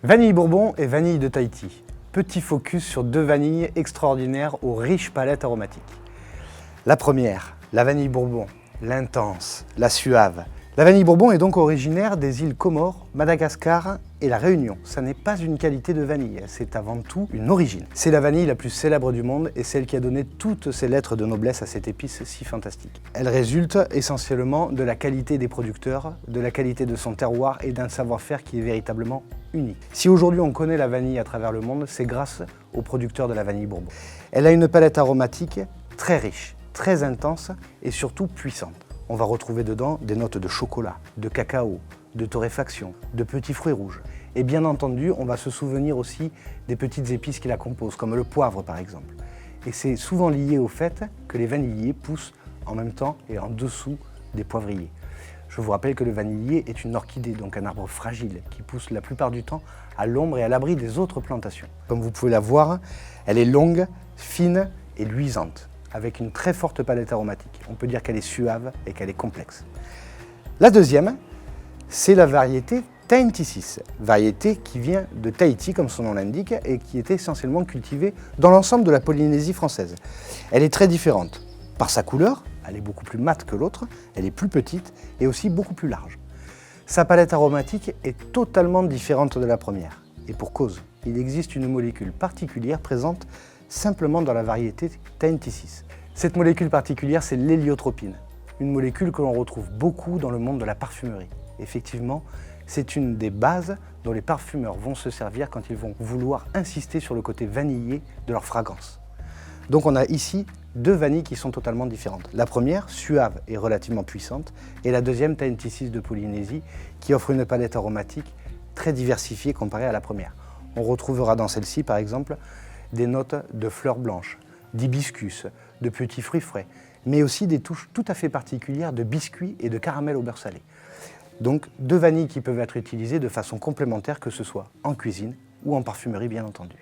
Vanille Bourbon et vanille de Tahiti. Petit focus sur deux vanilles extraordinaires aux riches palettes aromatiques. La première, la vanille Bourbon, l'intense, la suave. La vanille Bourbon est donc originaire des îles Comores, Madagascar et la Réunion. Ça n'est pas une qualité de vanille, c'est avant tout une origine. C'est la vanille la plus célèbre du monde et celle qui a donné toutes ses lettres de noblesse à cette épice si fantastique. Elle résulte essentiellement de la qualité des producteurs, de la qualité de son terroir et d'un savoir-faire qui est véritablement unique. Si aujourd'hui on connaît la vanille à travers le monde, c'est grâce aux producteurs de la vanille Bourbon. Elle a une palette aromatique très riche, très intense et surtout puissante. On va retrouver dedans des notes de chocolat, de cacao, de torréfaction, de petits fruits rouges. Et bien entendu, on va se souvenir aussi des petites épices qui la composent, comme le poivre par exemple. Et c'est souvent lié au fait que les vanilliers poussent en même temps et en dessous des poivriers. Je vous rappelle que le vanillier est une orchidée, donc un arbre fragile, qui pousse la plupart du temps à l'ombre et à l'abri des autres plantations. Comme vous pouvez la voir, elle est longue, fine et luisante, avec une très forte palette aromatique. On peut dire qu'elle est suave et qu'elle est complexe. La deuxième, c'est la variété Tahentisis, variété qui vient de Tahiti, comme son nom l'indique, et qui est essentiellement cultivée dans l'ensemble de la Polynésie française. Elle est très différente par sa couleur, elle est beaucoup plus mate que l'autre, elle est plus petite et aussi beaucoup plus large. Sa palette aromatique est totalement différente de la première, et pour cause, il existe une molécule particulière présente simplement dans la variété Tahentisis. Cette molécule particulière, c'est l'héliotropine, une molécule que l'on retrouve beaucoup dans le monde de la parfumerie. Effectivement, c'est une des bases dont les parfumeurs vont se servir quand ils vont vouloir insister sur le côté vanillé de leur fragrance. Donc on a ici deux vanilles qui sont totalement différentes. La première, suave et relativement puissante, et la deuxième, Tahentisis de Polynésie, qui offre une palette aromatique très diversifiée comparée à la première. On retrouvera dans celle-ci, par exemple, des notes de fleurs blanches, d'hibiscus, de petits fruits frais, mais aussi des touches tout à fait particulières de biscuits et de caramel au beurre salé. Donc deux vanilles qui peuvent être utilisées de façon complémentaire, que ce soit en cuisine ou en parfumerie bien entendu.